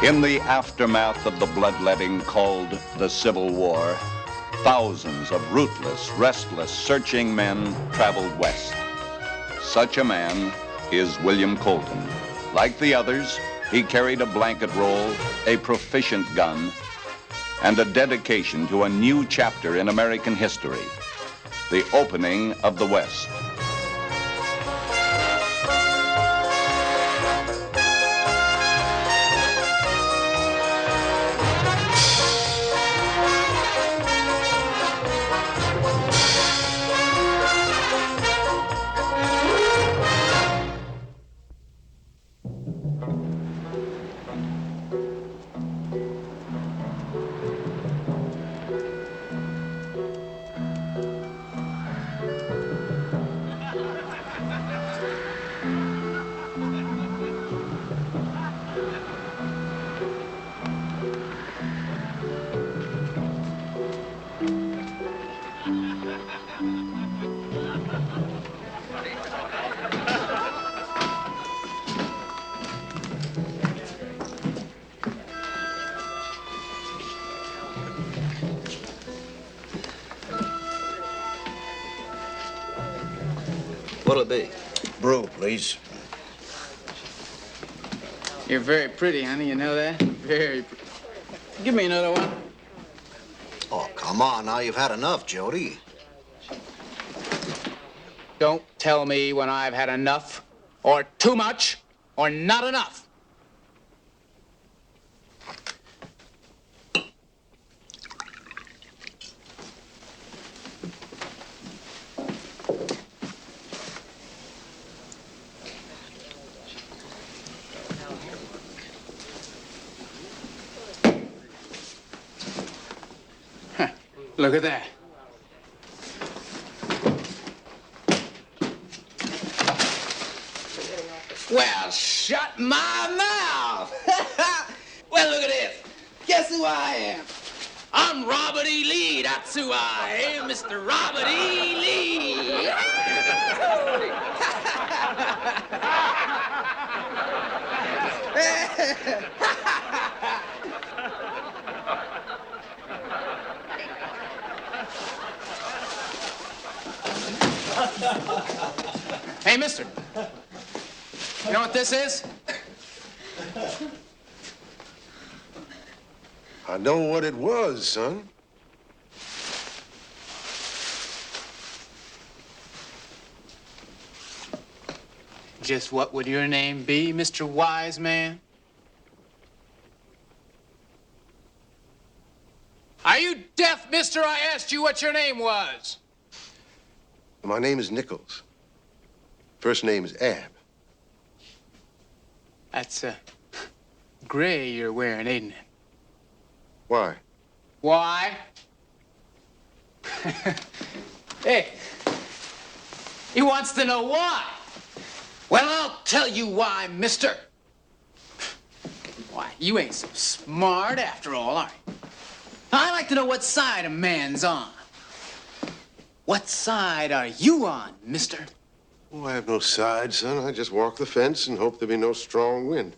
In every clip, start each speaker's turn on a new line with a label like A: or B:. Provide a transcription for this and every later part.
A: In the aftermath of the bloodletting called the Civil War, thousands of ruthless, restless, searching men traveled west. Such a man is William Colton. Like the others, he carried a blanket roll, a proficient gun, and a dedication to a new chapter in American history, the opening of the West.
B: What'll it be?
C: Brew, please.
D: You're very pretty, honey. You know that? Very pretty. Give me another one.
C: Oh, come on now. You've had enough, Jody.
D: Don't tell me when I've had enough, or too much, or not enough. Look at that. Well, shut my mouth. Well, look at this. Guess who I am? I'm Robert E. Lee. That's who I am, Mr. Robert E. Lee. Hey, mister. You know what this is?
E: I know what it was, son.
D: Just what would your name be, Mr. Wise Man? Are you deaf, mister? I asked you what your name was.
E: My name is Nichols. First name is Ab.
D: That's gray you're wearing, ain't it?
E: Why?
D: Why? Hey, he wants to know why. Well, I'll tell you why, mister. Why, you ain't so smart after all, are you? I like to know what side a man's on. What side are you on, mister?
E: Oh, I have no side, son. I just walk the fence and hope there be no strong wind.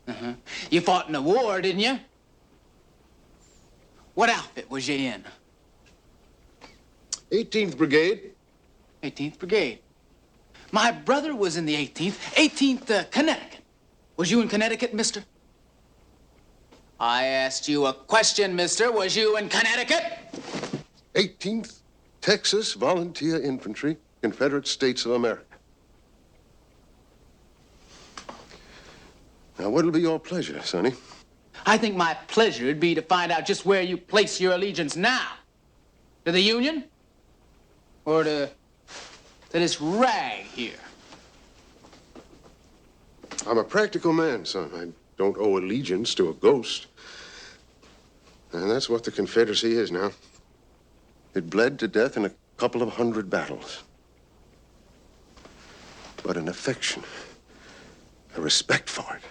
D: Uh-huh. You fought in a war, didn't you? What outfit was you in?
E: 18th Brigade.
D: 18th Brigade. My brother was in the 18th Connecticut. Was you in Connecticut, mister? I asked you a question, mister. Was you in Connecticut?
E: 18th Texas Volunteer Infantry, Confederate States of America. Now, what'll be your pleasure, Sonny?
D: I think my pleasure would be to find out just where you place your allegiance now. To the Union? Or to this rag here?
E: I'm a practical man, son. I don't owe allegiance to a ghost. And that's what the Confederacy is now. It bled to death in a couple of hundred battles. But an affection, a respect for it.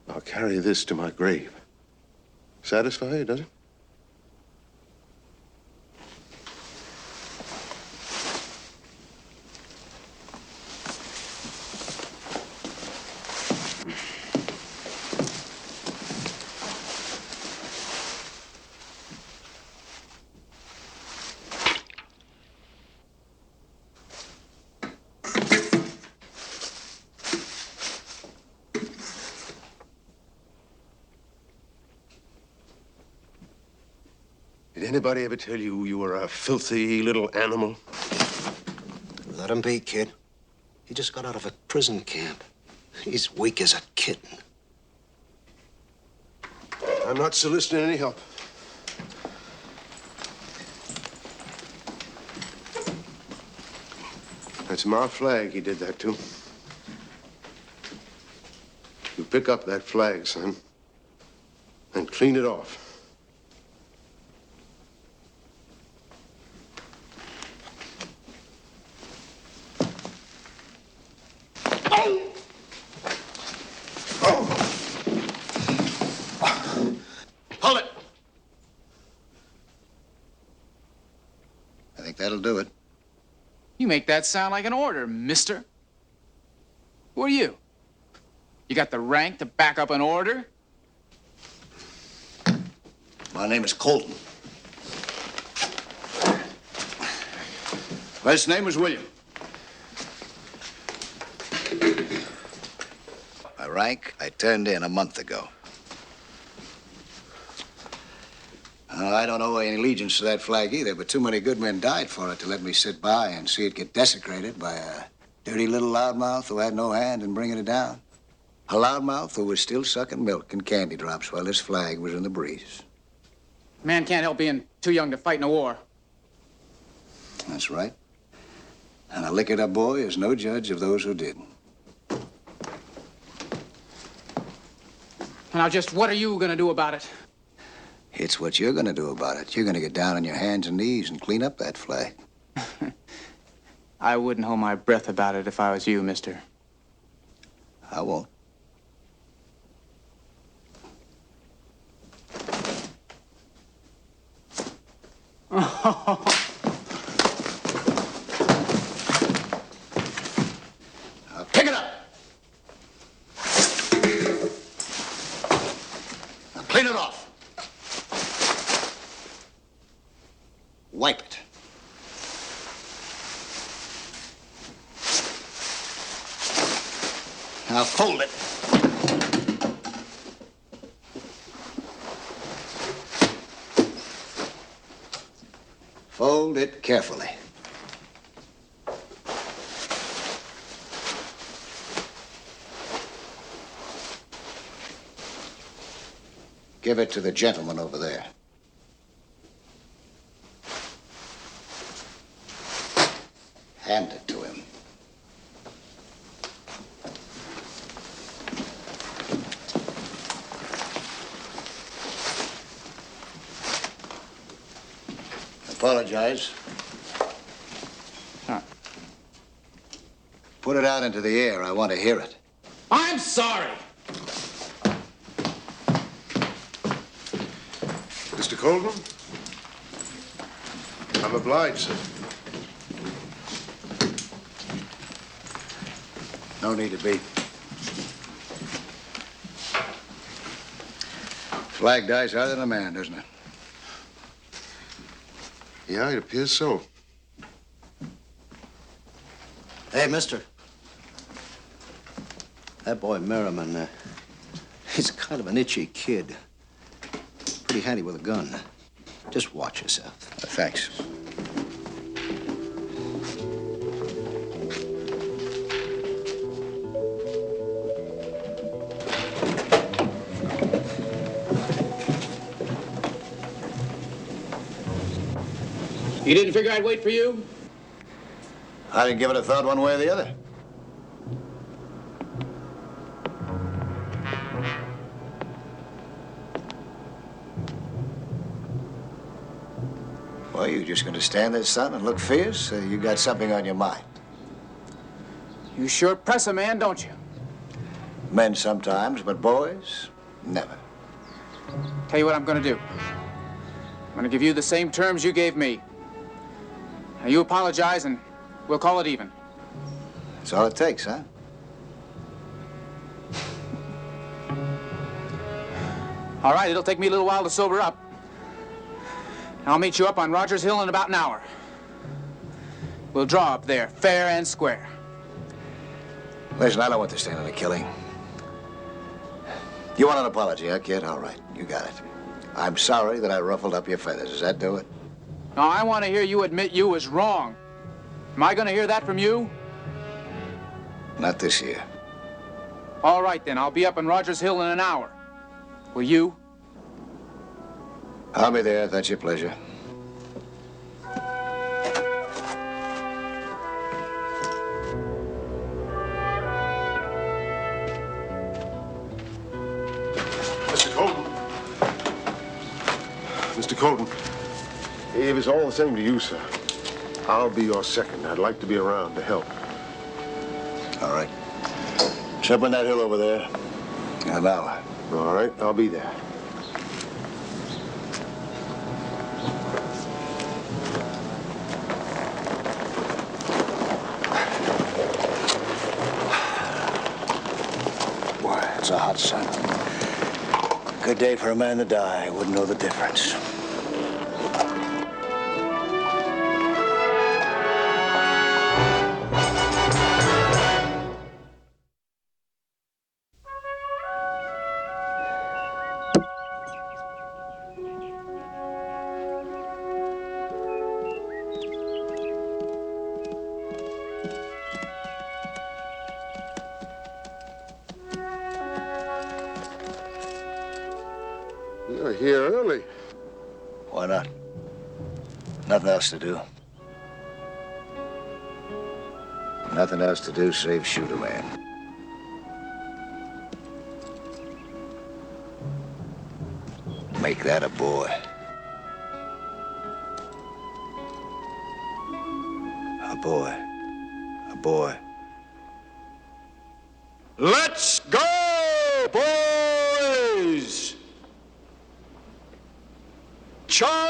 E: I'll carry this to my grave. Satisfy you, does it? Did anybody ever tell you you were a filthy little animal?
C: Let him be, kid. He just got out of a prison camp. He's weak as a kitten.
E: I'm not soliciting any help. That's my flag he did that to. You pick up that flag, son, and clean it off.
C: Pull it! I think that'll do it.
B: You make that sound like an order, mister. Who are you? You got the rank to back up an order?
C: My name is Colton. Last name is William. My rank, I turned in a month ago. I don't owe any allegiance to that flag either, but too many good men died for it to let me sit by and see it get desecrated by a dirty little loudmouth who had no hand in bringing it down. A loudmouth who was still sucking milk and candy drops while this flag was in the breeze.
B: Man can't help being too young to fight in a war.
C: That's right. And a liquored-up boy is no judge of those who didn't.
B: Now, just what are you gonna do about it?
C: It's what you're gonna do about it. You're gonna get down on your hands and knees and clean up that flag.
B: I wouldn't hold my breath about it if I was you, mister.
C: I won't. Now, pick it up. Now, clean it off. Wipe it. Now fold it. Fold it carefully. Give it to the gentleman over there. Hand it to him. Apologize.
B: Huh.
C: Put it out into the air. I want to hear it.
B: I'm sorry.
E: Mr. Colton? I'm obliged, sir.
C: No need to be. Flag dies harder than a man, doesn't it?
E: Yeah, it appears so.
C: Hey, mister.
F: That boy Merriman, he's kind of an itchy kid. Pretty handy with a gun. Just watch yourself.
C: Thanks.
B: You didn't figure I'd wait for you?
C: I didn't give it a thought one way or the other. Well, you just gonna stand there, son, and look fierce? You got something on your mind?
B: You sure press a man, don't you?
C: Men sometimes, but boys, never.
B: Tell you what I'm gonna do. I'm gonna give you the same terms you gave me. Now, you apologize, and we'll call it even.
C: That's all it takes, huh?
B: All right, it'll take me a little while to sober up. I'll meet you up on Rogers Hill in about an hour. We'll draw up there, fair and square.
C: Listen, I don't want to stand on a killing. You want an apology, huh, kid? All right, you got it. I'm sorry that I ruffled up your feathers. Does that do it?
B: Now, I want to hear you admit you was wrong. Am I going to hear that from you?
C: Not this year.
B: All right, then. I'll be up on Rogers Hill in an hour. Will you?
C: I'll be there if that's your pleasure.
E: Mr. Colton. Mr. Colton, if it's all the same to you, sir, I'll be your second. I'd like to be around to help.
C: All right. It's up on that hill over there. In an hour.
E: All right, I'll be there.
C: Boy, it's a hot sun. Good day for a man to die. Wouldn't know the difference.
E: You're here early.
C: Why not? Nothing else to do. Nothing else to do save shoot a man. Make that a boy. A boy. A boy.
A: Let's go, boys! Charge!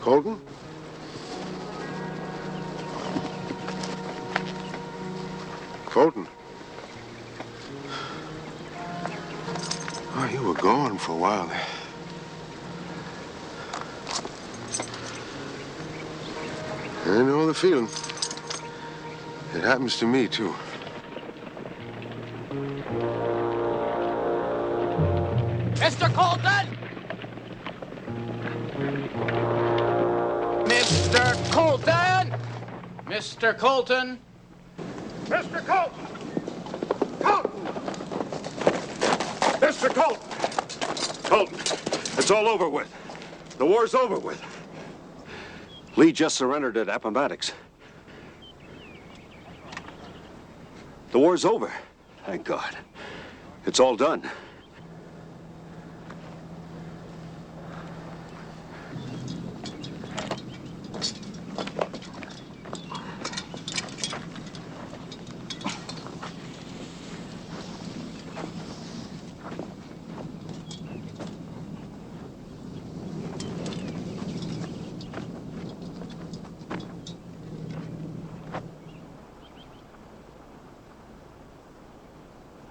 E: Colton? Colton? Oh, you were gone for a while there. I know the feeling. It happens to me, too.
B: Mr. Colton! Mr. Colton! Mr. Colton!
E: Mr. Colton! Colton! Mr. Colton!
G: Colton, it's all over with. The war's over with. Lee just surrendered at Appomattox. The war's over. Thank God. It's all done.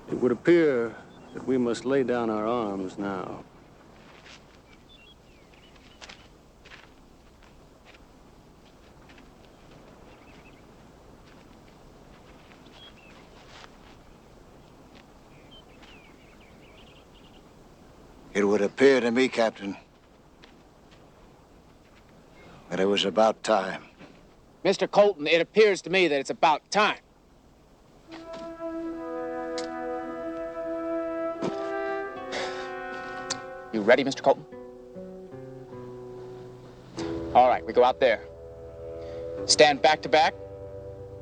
H: It would appear that we must lay down our arms now.
C: It would appear to me, Captain, that it was about time.
B: Mr. Colton, it appears to me that it's about time. You ready, Mr. Colton? All right, we go out there. Stand back to back,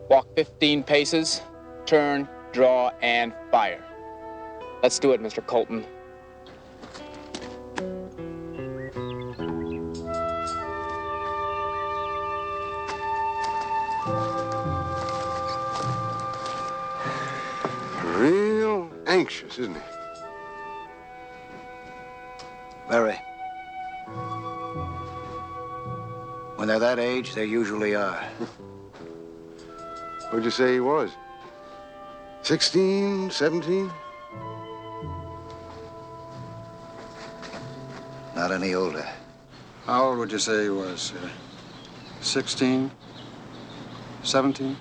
B: walk 15 paces, turn, draw, and fire. Let's do it, Mr. Colton.
E: Real anxious, isn't he?
C: Very. When they're that age, they usually are.
E: What'd you say he was? 16, 17?
C: Not any older.
I: How old would you say he was? 16? 17?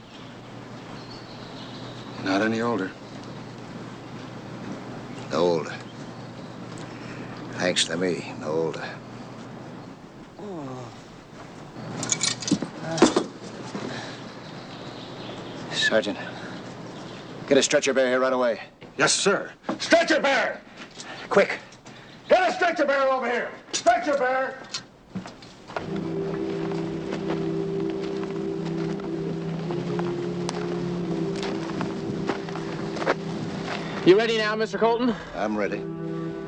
I: Not any older.
C: No older. Thanks to me, no older. Sergeant, get a stretcher bear here right away.
G: Yes, sir. Stretcher bear!
C: Quick.
G: Get a stretcher bear over here! Stretcher bear!
B: You ready now, Mr. Colton?
C: I'm ready.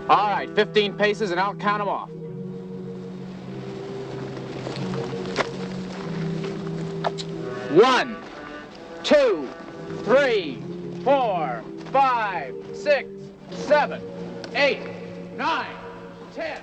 B: All right, 15 paces and I'll count them off. 1, 2, 3, 4, 5, 6, 7, 8, 9, 10.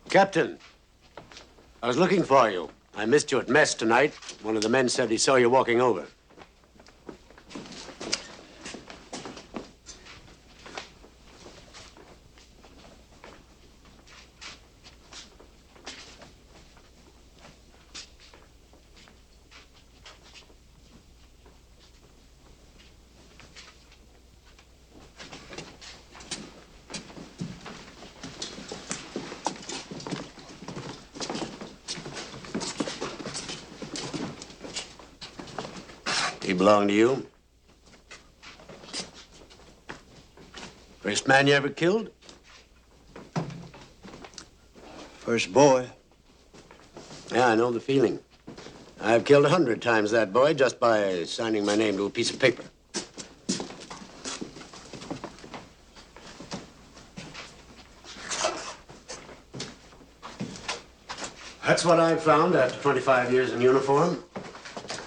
J: Captain, I was looking for you. I missed you at mess tonight. One of the men said he saw you walking over. He belonged to you? First man you ever killed?
C: First boy.
J: Yeah, I know the feeling. I've killed 100 times that boy just by signing my name to a piece of paper. That's what I've found after 25 years in uniform.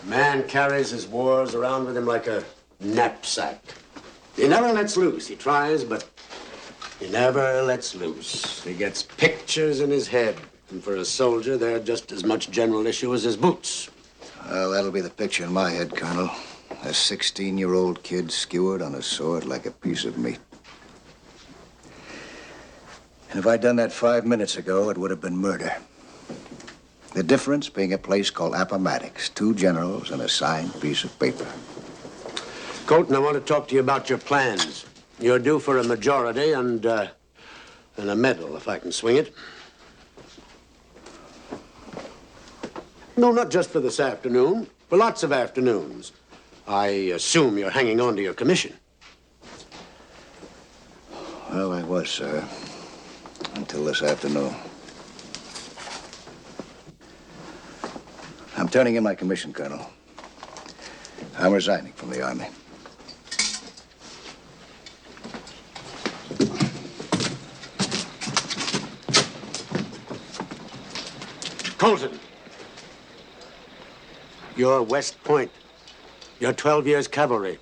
J: Man carries his wars around with him like a knapsack. He never lets loose. He tries, but he never lets loose. He gets pictures in his head. And for a soldier, they're just as much general issue as his boots.
C: Well, that'll be the picture in my head, Colonel. A 16-year-old kid skewered on a sword like a piece of meat. And if I'd done that 5 minutes ago, it would have been murder. The difference being a place called Appomattox, 2 generals and a signed piece of paper.
J: Colton, I want to talk to you about your plans. You're due for a majority and a medal, if I can swing it. No, not just for this afternoon. For lots of afternoons. I assume you're hanging on to your commission.
C: Well, I was, sir. Until this afternoon. I'm turning in my commission, Colonel. I'm resigning from the Army.
J: Colton, your West Point, your 12 years cavalry,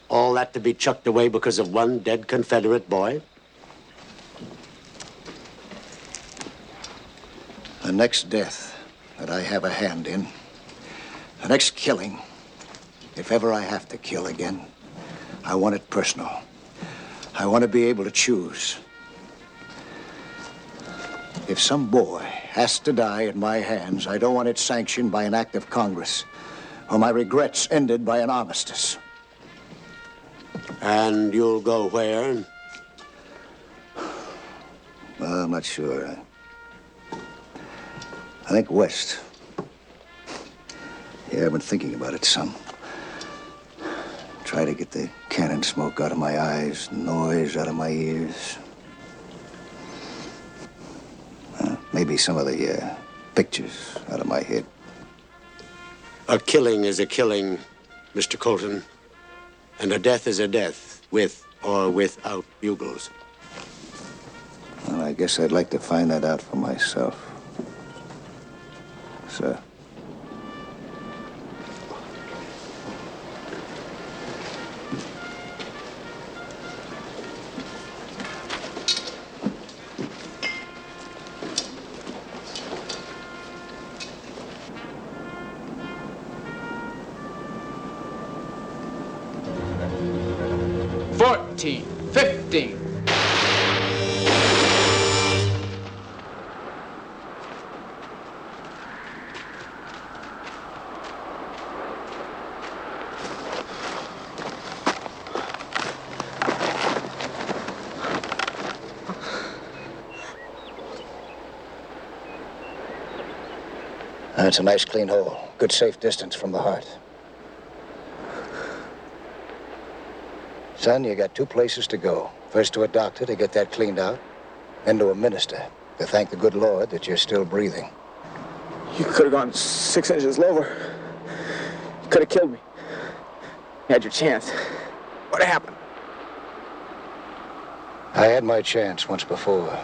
J: all that to be chucked away because of one dead Confederate boy?
C: The next death that I have a hand in, the next killing, if ever I have to kill again, I want it personal. I want to be able to choose. If some boy has to die at my hands, I don't want it sanctioned by an act of Congress or my regrets ended by an armistice.
J: And you'll go where?
C: Well, I'm not sure. I think west. Yeah, I've been thinking about it some. Try to get the cannon smoke out of my eyes, noise out of my ears. Maybe some of the pictures out of my head.
J: A killing is a killing, Mr. Colton. And a death is a death, with or without bugles.
C: Well, I guess I'd like to find that out for myself. Sir.
B: $14, $15.
C: That's a nice clean hole. Good safe distance from the heart. Son, you got 2 places to go. First to a doctor to get that cleaned out, then to a minister to thank the good Lord that you're still breathing.
B: You could have gone 6 inches lower. You could have killed me. You had your chance. What happened?
C: I had my chance once before.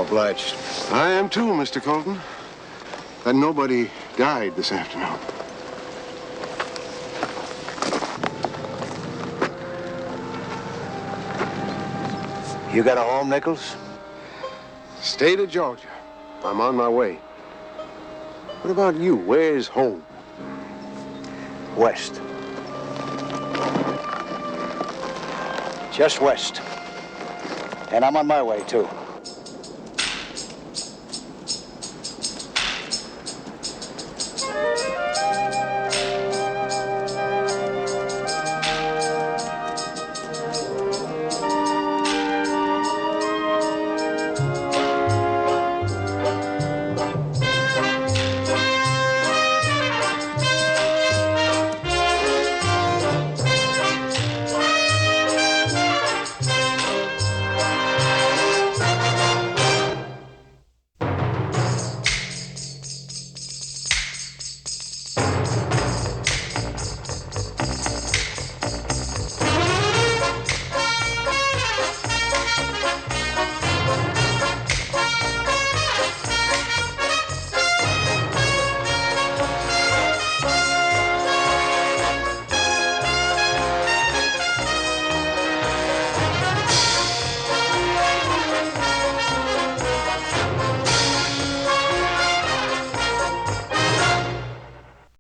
C: Obliged.
E: I am too, Mr. Colton. That nobody died this afternoon.
C: You got a home, Nichols?
E: State of Georgia. I'm on my way. What about you? Where's home?
C: West. Just west. And I'm on my way, too.